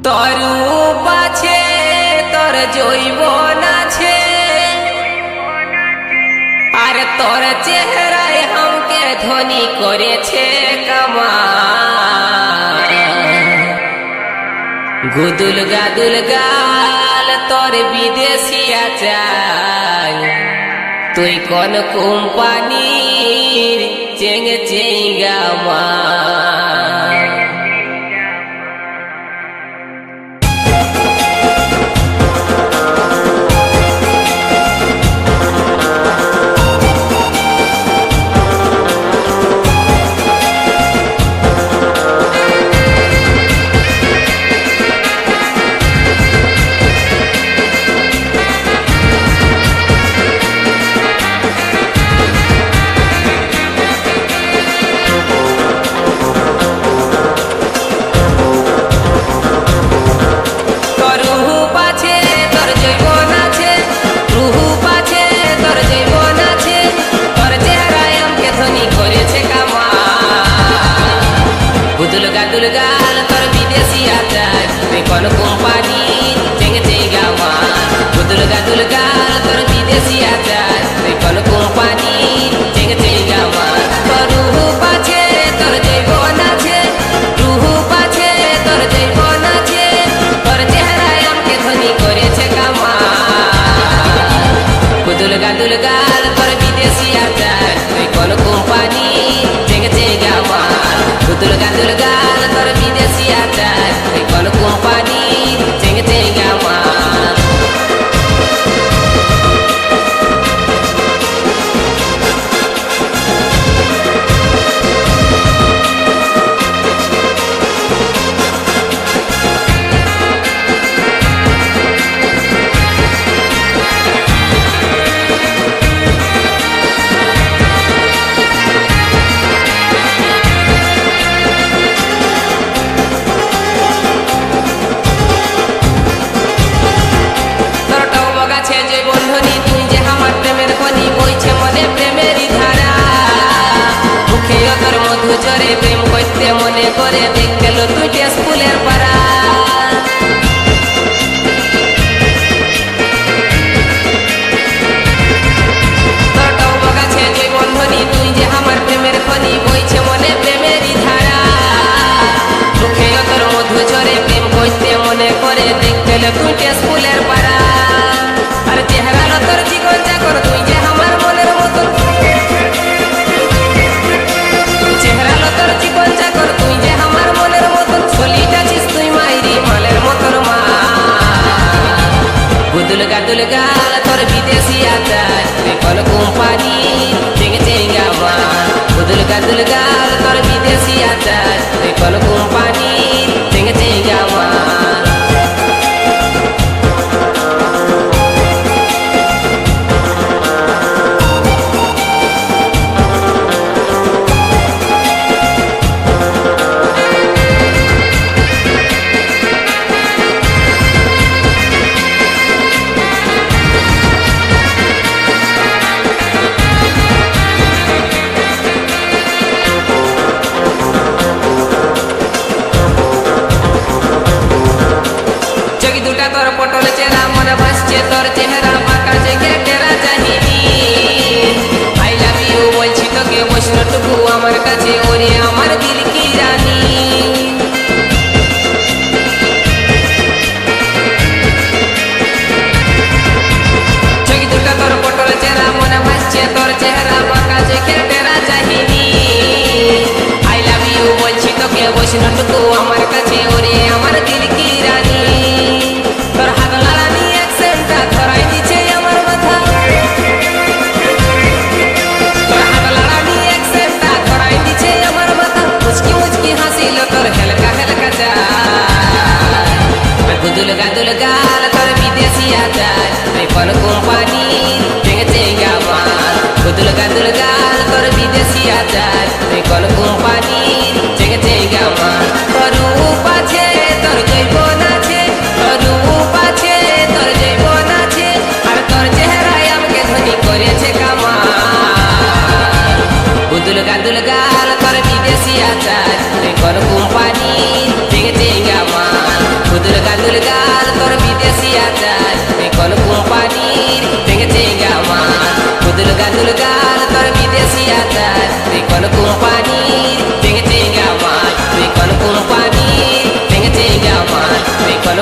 তোর রূপ আছে, তোর যৌবন আছে, আর তোর চেহারায় हमके ধনী করেছে কামাল। গুদুল গাদুল গাল তোর বিদেশিয়া চাই, তুই কোন কোম্পানির চেং চেঙ্গা মাল। গাল তোর বিদেশিয়া চাই, তুই কোন কোম্পানি চেঙ্গে চেঙ্গা মাল। গুদুল গাদুল গাল তোর বিদেশিয়া চাই, তুই কোন কোম্পানি চেঙ্গে চেঙ্গা মাল। তোর রূপ আছে, তোর যৌবন আছে, রূপ আছে, তোর যৌবন আছে, তোর চেহারায় हमके ধনী করেছে কামাল। গুদুল গাদুল গাল তোর বিদেশিয়া চাই, তুই কোন কোম্পানি চেঙ্গে চেঙ্গা মাল। গুদুল গাদুল গাল তোর বিদেশিয়া চাই, তুই কোন কোম্পানি চেঙ্গে চেঙ্গা মাল। জরে প্রেম করতে মনে করে দেখতে লো তুই স্কুলের পাড়া। তোরটাও বগাছে যে বন্ধনী, তুই যে আমার প্রেমের খনি, বইছে মনে প্রেমেরই ধারা। মুখে তোর মধু জরে প্রেম করতে মনে করে দেখতে লো তুই স্কুলের পাড়া। আর চেহারা লো তোর জীবন চাকর, তুই যে আমার মনের মতন। চেহারা লো তোর জীবন চাকর, তুই যে আমার মনের মতন। চলিটাছিস তুই মাইরি মালের মতন মাল। গুদুল গাদুল গাল তোর বিদেশিয়া চাই, তুই কোন কোম্পানি চেঙ্গে চেঙ্গা মাল। গুদুল গাদুল গাল তোর বিদেশিয়া চাই, তুই কোন কোম্পানি চেঙ্গে চেঙ্গা মাল। তোর পটল চেরা মনে ভাসছে, তোর চেহারা বাঁকা জেগে টেরা চাহিনি। আই লাভ ইউ বলছি তোকে বৈষ্ণটুকু আমার কাছে, ওরে আমার দিল কি রানী। চোখ দুটা তোর পটল চেরা মনে ভাসছে, তোর চেহারা বাঁকা জেগে টেরা চাহিনি। আই লাভ ইউ বলছি তোকে বৈষ্ণটুকু আমার কাছে, ওরে আমার দিল কি রানী। তোর হাত লাগানি অ্যাকসেন্টটা ধরাই দিছে আমার মাথা। তোর হাত লাগানি অ্যাকসেন্টটা ধরাই দিছে আমার মাথা। মুচকি মুচকি হাসিল তোর হেলকা হেলকা চাই। গুদুল গাদুল গাল তোর বিদেশিয়া চাই, তুই কোন কোম্পানি চেঙ্গে চেঙ্গা মাল। গুদুল গাদুল গাল তোর বিদেশিয়া চাই, তুই কোন কোম্পানি চেঙ্গে চেঙ্গা মাল। তোর রূপ আছে, তোর যৌবন আছে, তোর রূপ আছে, তোর যৌবন আছে, আর তোর চেহারায় हमके ধনী করেছে কামাল। গুদুল গাদুল গাল তোর বিদেশিয়া চাই, তুই কোন কোম্পানি চেঙ্গে চেঙ্গা মাল। গুদুল গাদুল গাল তোর বিদেশি আচার তুই কোন কোম্পানির ভেঙেছে গাওয়ার তুই কোন কোম্পানির ভেঙেছে গাওয়ার তুই কোন